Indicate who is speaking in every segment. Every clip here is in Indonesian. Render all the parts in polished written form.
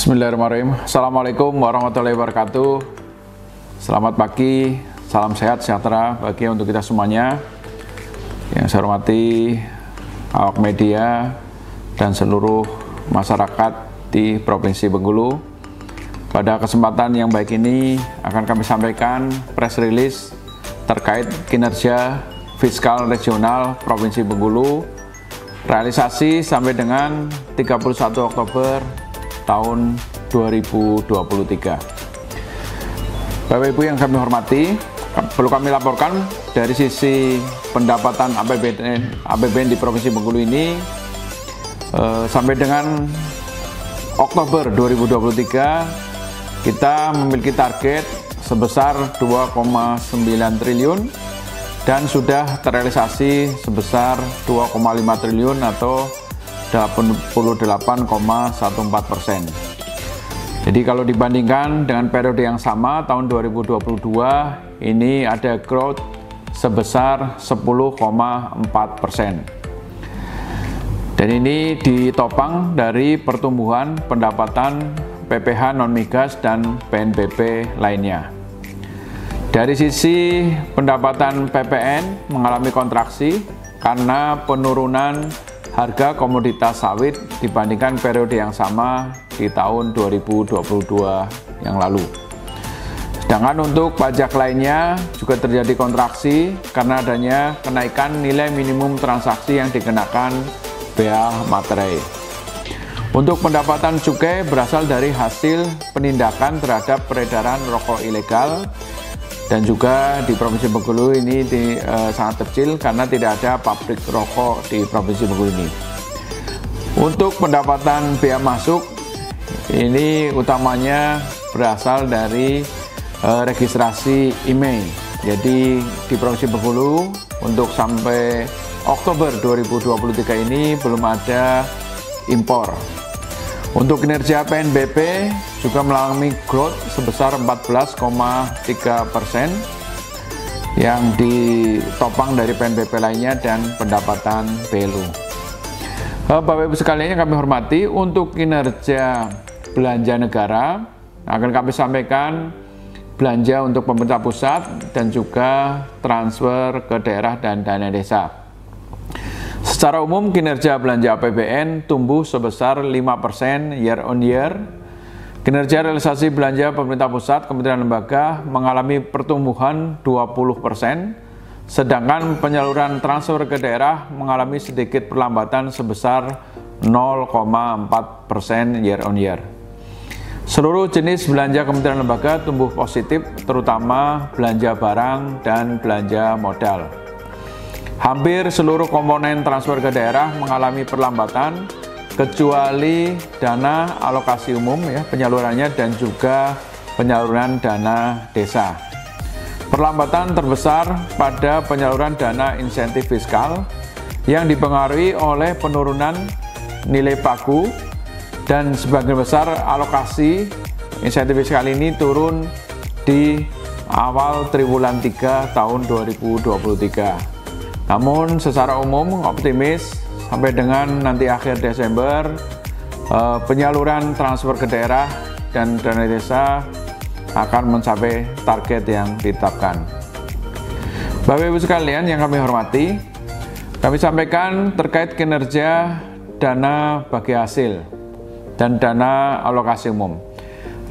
Speaker 1: Bismillahirrahmanirrahim. Assalamualaikum warahmatullahi wabarakatuh. Selamat pagi, salam sehat, sejahtera bahagia untuk kita semuanya. Yang saya hormati awak media dan seluruh masyarakat di Provinsi Bengkulu. Pada kesempatan yang baik ini akan kami sampaikan press release terkait kinerja fiskal regional Provinsi Bengkulu realisasi sampai dengan 31 Oktober tahun 2023. Bapak Ibu yang kami hormati, perlu kami laporkan dari sisi pendapatan APBN di Provinsi Bengkulu ini sampai dengan Oktober 2023 kita memiliki target sebesar 2,9 triliun dan sudah terrealisasi sebesar 2,5 triliun atau 88,14%. Jadi kalau dibandingkan dengan periode yang sama tahun 2022 ini ada growth sebesar 10,4%. Dan ini ditopang dari pertumbuhan pendapatan PPh non-migas dan PNBP lainnya. Dari sisi pendapatan PPN mengalami kontraksi karena penurunan harga komoditas sawit dibandingkan periode yang sama di tahun 2022 yang lalu. Sedangkan untuk pajak lainnya juga terjadi kontraksi karena adanya kenaikan nilai minimum transaksi yang dikenakan bea materai. Untuk pendapatan cukai berasal dari hasil penindakan terhadap peredaran rokok ilegal, dan juga di Provinsi Bengkulu ini sangat kecil karena tidak ada pabrik rokok di Provinsi Bengkulu ini. Untuk pendapatan bea masuk ini utamanya berasal dari registrasi IMEI. Jadi di Provinsi Bengkulu untuk sampai Oktober 2023 ini belum ada impor. Untuk kinerja PNBP juga mengalami growth sebesar 14,3% yang ditopang dari PNBP lainnya dan pendapatan BLU. Bapak Ibu sekalian yang kami hormati, untuk kinerja belanja negara akan kami sampaikan belanja untuk pemerintah pusat dan juga transfer ke daerah dan dana desa. Secara umum kinerja belanja APBN tumbuh sebesar 5% year on year. Kinerja realisasi belanja pemerintah pusat, kementerian lembaga mengalami pertumbuhan 20%, sedangkan penyaluran transfer ke daerah mengalami sedikit perlambatan sebesar 0,4% year on year. Seluruh jenis belanja kementerian lembaga tumbuh positif, terutama belanja barang dan belanja modal. Hampir seluruh komponen transfer ke daerah mengalami perlambatan kecuali dana alokasi umum penyalurannya dan juga penyaluran dana desa. Perlambatan terbesar pada penyaluran dana insentif fiskal yang dipengaruhi oleh penurunan nilai pagu, dan sebagian besar alokasi insentif fiskal ini turun di awal triwulan 3 tahun 2023. Namun secara umum optimis sampai dengan nanti akhir Desember penyaluran transfer ke daerah dan dana desa akan mencapai target yang ditetapkan. Bapak Ibu sekalian yang kami hormati, kami sampaikan terkait kinerja dana bagi hasil dan dana alokasi umum.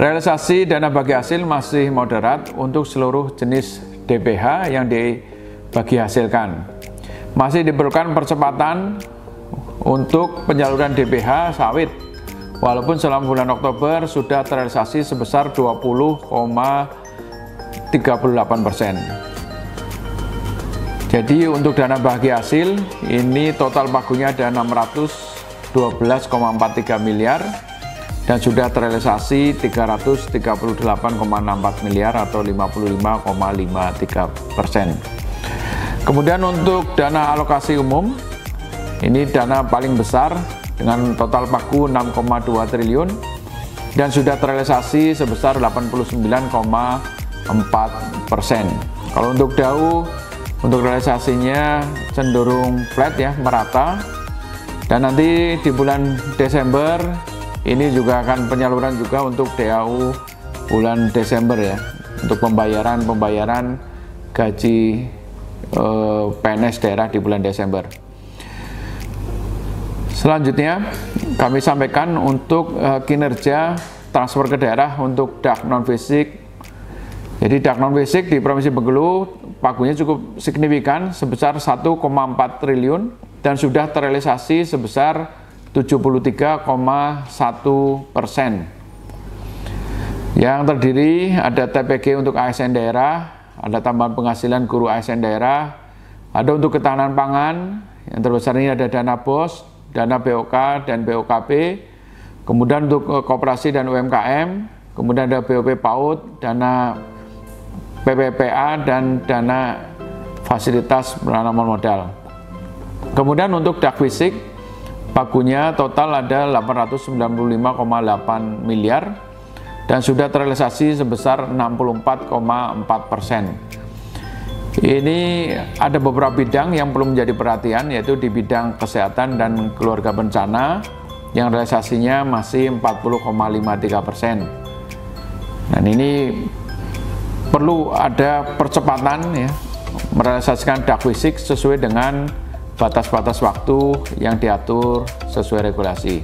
Speaker 1: Realisasi dana bagi hasil masih moderat untuk seluruh jenis DBH yang dibagi hasilkan. Masih diperlukan percepatan untuk penyaluran DBH sawit, walaupun selama bulan Oktober sudah terrealisasi sebesar 20,38%. Jadi untuk dana bagi hasil ini total pagunya ada 612,43 miliar dan sudah terrealisasi 338,64 miliar atau 55,53%. Kemudian untuk dana alokasi umum, ini dana paling besar dengan total pagu 6,2 triliun dan sudah terrealisasi sebesar 89,4%. Kalau untuk DAU, untuk realisasinya cenderung flat merata. Dan nanti di bulan Desember ini juga akan penyaluran juga untuk DAU bulan Desember ya, untuk pembayaran gaji PNS daerah di bulan Desember. Selanjutnya kami sampaikan untuk kinerja transfer ke daerah untuk DAK non fisik. Jadi DAK non fisik di Provinsi Bengkulu pagunya cukup signifikan sebesar 1,4 triliun dan sudah terrealisasi sebesar 73,1%. Yang terdiri ada TPG untuk ASN daerah, ada tambahan penghasilan guru ASN daerah, ada untuk ketahanan pangan, yang terbesar ini ada dana BOS, dana BOK dan BOKP, kemudian untuk koperasi dan UMKM, kemudian ada BOP PAUD, dana PPPA dan dana fasilitas penanaman modal. Kemudian untuk DAK fisik pagunya total ada 895,8 miliar dan sudah terrealisasi sebesar 64,4%. Ini ada beberapa bidang yang perlu menjadi perhatian, yaitu di bidang kesehatan dan keluarga bencana yang realisasinya masih 40,53%. Dan ini perlu ada percepatan ya, merealisasikan DAK fisik sesuai dengan batas-batas waktu yang diatur sesuai regulasi.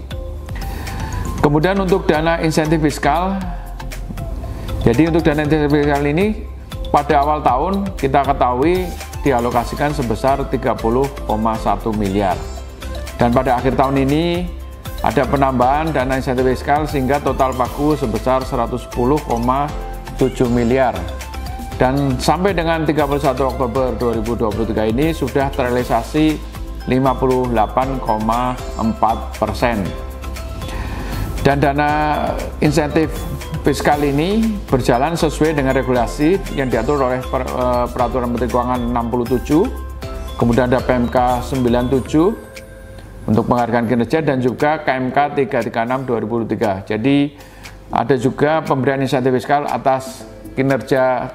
Speaker 1: Kemudian untuk dana insentif fiskal, jadi untuk dana insentif fiskal ini pada awal tahun kita ketahui dialokasikan sebesar 30,1 miliar. Dan pada akhir tahun ini ada penambahan dana insentif fiskal sehingga total pagu sebesar 110,7 miliar. Dan sampai dengan 31 Oktober 2023 ini sudah terrealisasi 58,4%. Dan dana insentif fiskal ini berjalan sesuai dengan regulasi yang diatur oleh Peraturan Menteri Keuangan 67, kemudian ada PMK 97 untuk penghargaan kinerja dan juga KMK 336 2023. Jadi ada juga pemberian insentif fiskal atas kinerja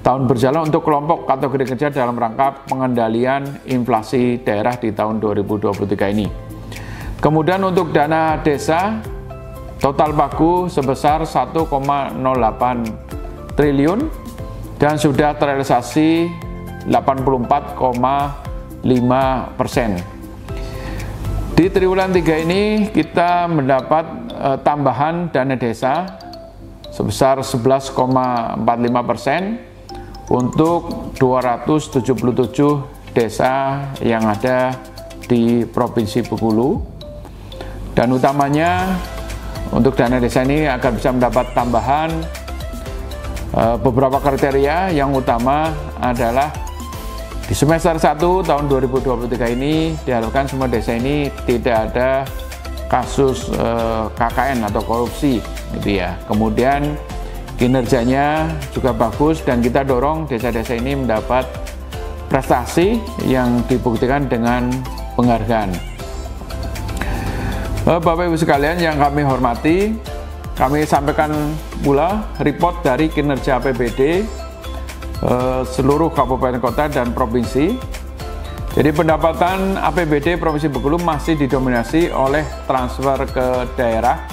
Speaker 1: tahun berjalan untuk kelompok kategori kerja dalam rangka pengendalian inflasi daerah di tahun 2023 ini. Kemudian untuk dana desa, total pagu sebesar 1,08 triliun dan sudah terrealisasi 84,5%. Di triwulan 3 ini kita mendapat tambahan dana desa sebesar 11,45% untuk 277 desa yang ada di Provinsi Bengkulu. Dan utamanya untuk dana desa ini agar bisa mendapat tambahan beberapa kriteria. Yang utama adalah di semester 1 tahun 2023 ini diharapkan semua desa ini tidak ada kasus KKN atau korupsi gitu ya. Kemudian kinerjanya juga bagus dan kita dorong desa-desa ini mendapat prestasi yang dibuktikan dengan penghargaan. Bapak Ibu sekalian yang kami hormati, kami sampaikan pula report dari kinerja APBD seluruh kabupaten kota dan provinsi. Jadi pendapatan APBD Provinsi Bengkulu masih didominasi oleh transfer ke daerah.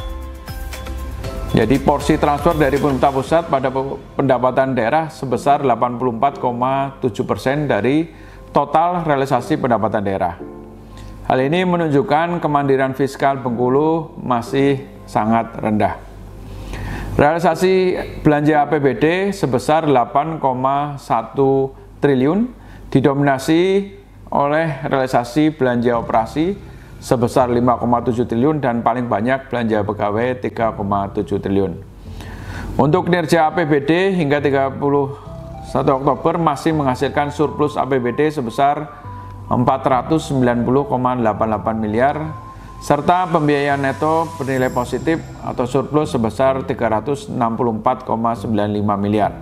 Speaker 1: Jadi porsi transfer dari pemerintah pusat pada pendapatan daerah sebesar 84,7% dari total realisasi pendapatan daerah. Hal ini menunjukkan kemandirian fiskal Bengkulu masih sangat rendah. Realisasi belanja APBD sebesar 8,1 triliun didominasi oleh realisasi belanja operasi sebesar 5,7 triliun dan paling banyak belanja pegawai 3,7 triliun. Untuk kinerja APBD hingga 31 Oktober masih menghasilkan surplus APBD sebesar 490,88 miliar serta pembiayaan neto bernilai positif atau surplus sebesar 364,95 miliar.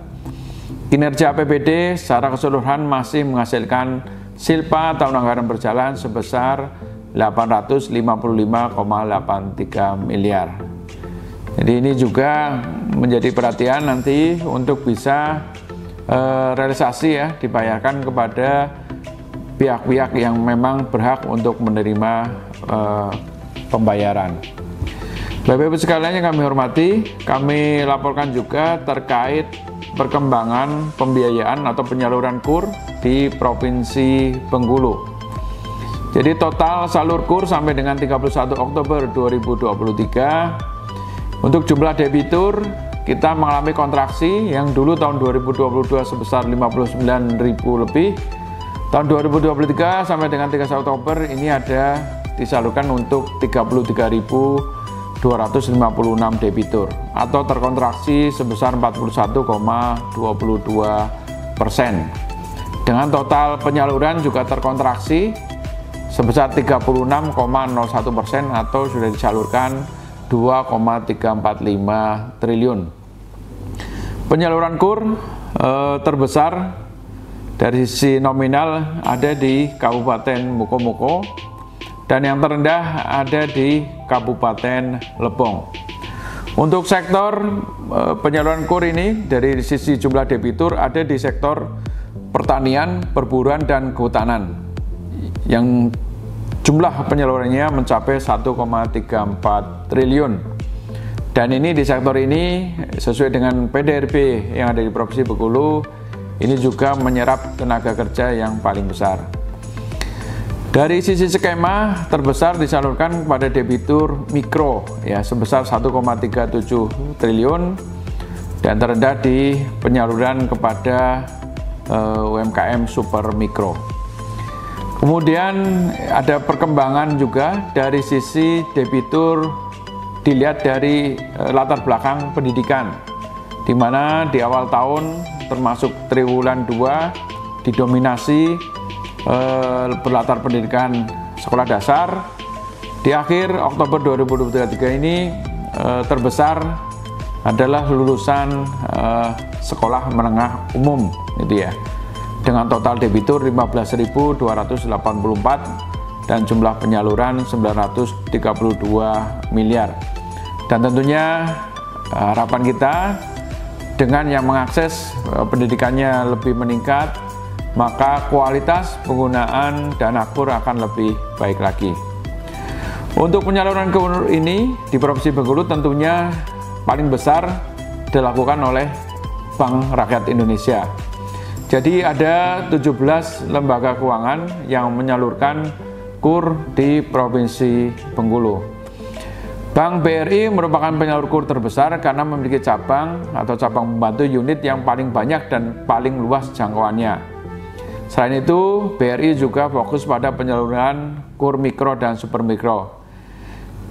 Speaker 1: Kinerja APBD secara keseluruhan masih menghasilkan silpa tahun anggaran berjalan sebesar 855,83 miliar. Jadi ini juga menjadi perhatian nanti untuk bisa realisasi ya, dibayarkan kepada pihak-pihak yang memang berhak untuk menerima pembayaran. Bapak Ibu sekalian yang kami hormati, kami laporkan juga terkait perkembangan pembiayaan atau penyaluran KUR di Provinsi Bengkulu. Jadi total salur KUR sampai dengan 31 Oktober 2023 untuk jumlah debitur kita mengalami kontraksi yang dulu tahun 2022 sebesar 59.000 lebih. Tahun 2023 sampai dengan 31 Oktober ini ada disalurkan untuk 33.256 debitur atau terkontraksi sebesar 41,22%. Dengan total penyaluran juga terkontraksi sebesar 36,01% atau sudah disalurkan 2,345 triliun. Penyaluran KUR terbesar dari sisi nominal ada di Kabupaten Mukomuko dan yang terendah ada di Kabupaten Lebong. Untuk sektor penyaluran KUR ini dari sisi jumlah debitur ada di sektor pertanian, perburuan, dan kehutanan yang jumlah penyalurannya mencapai 1,34 triliun. Dan ini di sektor ini sesuai dengan PDRB yang ada di Provinsi Bengkulu, ini juga menyerap tenaga kerja yang paling besar. Dari sisi skema terbesar disalurkan kepada debitur mikro ya sebesar 1,37 triliun dan terendah di penyaluran kepada UMKM super mikro. Kemudian ada perkembangan juga dari sisi debitur dilihat dari latar belakang pendidikan, di mana di awal tahun termasuk triwulan 2 didominasi berlatar pendidikan sekolah dasar. Di akhir Oktober 2023 ini terbesar adalah lulusan sekolah menengah umum gitu ya, dengan total debitur 15.284 dan jumlah penyaluran 932 miliar. Dan tentunya harapan kita dengan yang mengakses pendidikannya lebih meningkat, maka kualitas penggunaan dana KUR akan lebih baik lagi. Untuk penyaluran KUR ini di Provinsi Bengkulu tentunya paling besar dilakukan oleh Bank Rakyat Indonesia. Jadi ada 17 lembaga keuangan yang menyalurkan KUR di Provinsi Bengkulu. Bank BRI merupakan penyalur KUR terbesar karena memiliki cabang atau cabang pembantu unit yang paling banyak dan paling luas jangkauannya. Selain itu, BRI juga fokus pada penyaluran KUR mikro dan super mikro.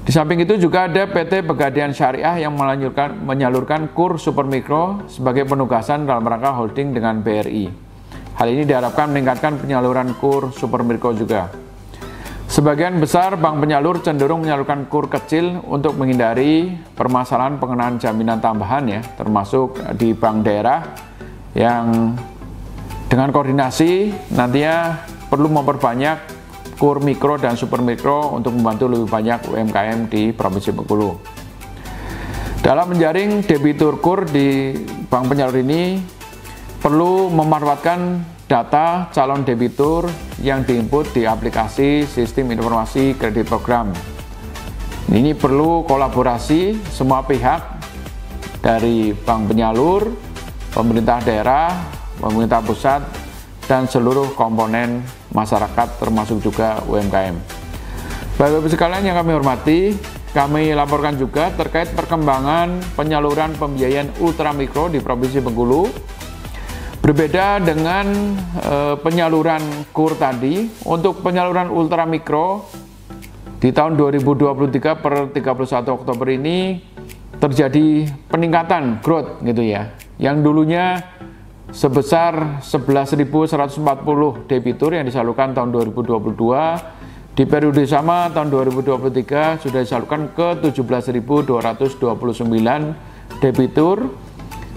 Speaker 1: Di samping itu juga ada PT Pegadaian Syariah yang menyalurkan KUR super mikro sebagai penugasan dalam rangka holding dengan BRI. Hal ini diharapkan meningkatkan penyaluran KUR super mikro juga. Sebagian besar bank penyalur cenderung menyalurkan KUR kecil untuk menghindari permasalahan pengenaan jaminan tambahan ya, termasuk di bank daerah yang dengan koordinasi nantinya perlu memperbanyak KUR mikro dan super mikro untuk membantu lebih banyak UMKM di Provinsi Bengkulu. Dalam menjaring debitur KUR di bank penyalur ini perlu memanfaatkan data calon debitur yang diinput di aplikasi sistem informasi kredit program. Ini perlu kolaborasi semua pihak dari bank penyalur, pemerintah daerah, pemerintah pusat, dan seluruh komponen masyarakat termasuk juga UMKM. Bapak-Ibu sekalian yang kami hormati, kami laporkan juga terkait perkembangan penyaluran pembiayaan ultramikro di Provinsi Bengkulu. Berbeda dengan penyaluran KUR tadi, untuk penyaluran ultramikro di tahun 2023 per 31 Oktober ini terjadi peningkatan growth gitu ya. Yang dulunya sebesar 11.140 debitur yang disalurkan tahun 2022, di periode sama tahun 2023 sudah disalurkan ke 17.229 debitur,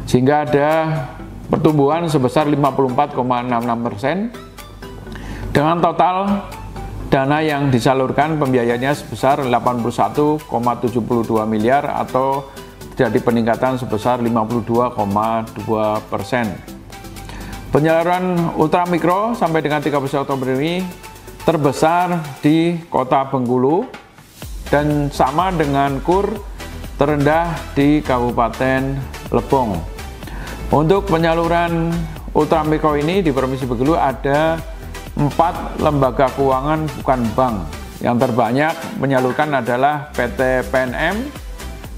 Speaker 1: sehingga ada pertumbuhan sebesar 54,66%. Dengan total dana yang disalurkan pembiayaannya sebesar 81,72 miliar atau terjadi peningkatan sebesar 52,2%. Penyaluran ultramikro sampai dengan 31 Oktober ini terbesar di Kota Bengkulu dan sama dengan KUR terendah di Kabupaten Lebong. Untuk penyaluran ultramikro ini di Provinsi Bengkulu ada 4 lembaga keuangan bukan bank. Yang terbanyak menyalurkan adalah PT PNM,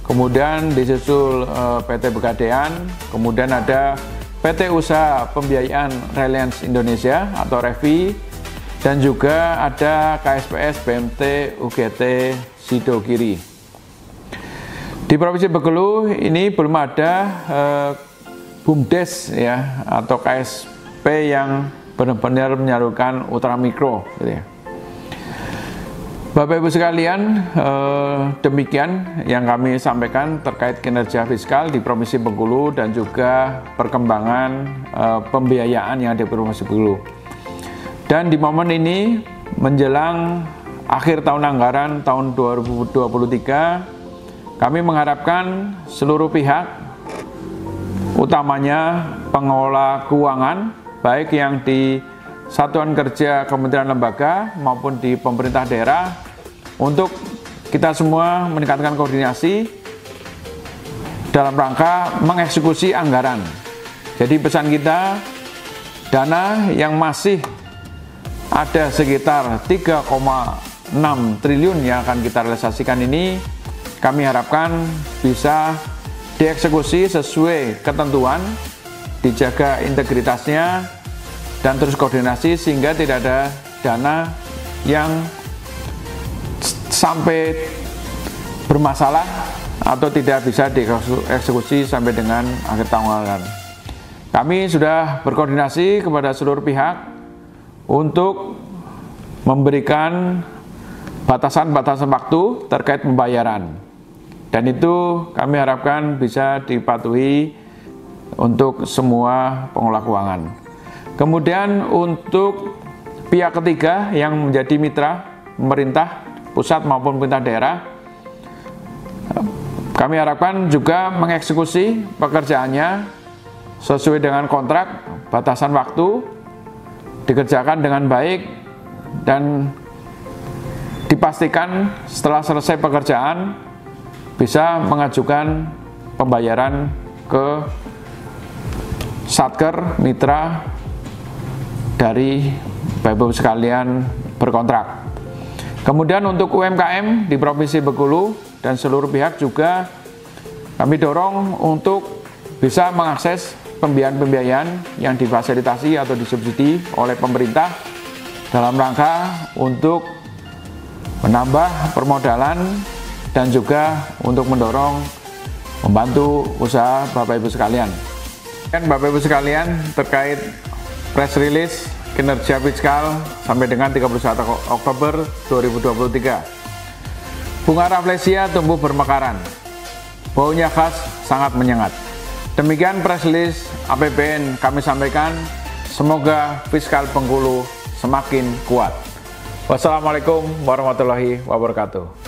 Speaker 1: kemudian disusul PT Pegadaian, kemudian ada PT Usaha Pembiayaan Reliance Indonesia atau REVI, dan juga ada KSPS BMT UGT Sidogiri. Di Provinsi Bengkulu ini belum ada BUMDes ya atau KSP yang benar-benar menyalurkan ultramikro gitu ya. Bapak Ibu sekalian, demikian yang kami sampaikan terkait kinerja fiskal di Provinsi Bengkulu dan juga perkembangan pembiayaan yang ada di Provinsi Bengkulu. Dan di momen ini menjelang akhir tahun anggaran tahun 2023, kami mengharapkan seluruh pihak, utamanya pengelola keuangan, baik yang di Satuan Kerja Kementerian Lembaga maupun di pemerintah daerah, untuk kita semua meningkatkan koordinasi dalam rangka mengeksekusi anggaran. Jadi pesan kita, dana yang masih ada sekitar 3,6 triliun yang akan kita realisasikan ini, kami harapkan bisa dieksekusi sesuai ketentuan, dijaga integritasnya, dan terus koordinasi sehingga tidak ada dana yang sampai bermasalah atau tidak bisa dieksekusi sampai dengan akhir tahun anggaran. Kami sudah berkoordinasi kepada seluruh pihak untuk memberikan batasan-batasan waktu terkait pembayaran, dan itu kami harapkan bisa dipatuhi untuk semua pengelola keuangan. Kemudian untuk pihak ketiga yang menjadi mitra pemerintah pusat maupun pemerintah daerah, kami harapkan juga mengeksekusi pekerjaannya sesuai dengan kontrak, batasan waktu, dikerjakan dengan baik, dan dipastikan setelah selesai pekerjaan bisa mengajukan pembayaran ke Satker mitra dari Bapak Ibu sekalian berkontrak. Kemudian untuk UMKM di Provinsi Bengkulu dan seluruh pihak juga kami dorong untuk bisa mengakses pembiayaan-pembiayaan yang difasilitasi atau disubsidi oleh pemerintah dalam rangka untuk menambah permodalan dan juga untuk mendorong membantu usaha Bapak Ibu sekalian. Dan Bapak Ibu sekalian, terkait press release kinerja fiskal sampai dengan 31 Oktober 2023. Bunga Rafflesia tumbuh bermekaran, baunya khas sangat menyengat. Demikian press release APBN kami sampaikan. Semoga fiskal Bengkulu semakin kuat. Wassalamualaikum warahmatullahi wabarakatuh.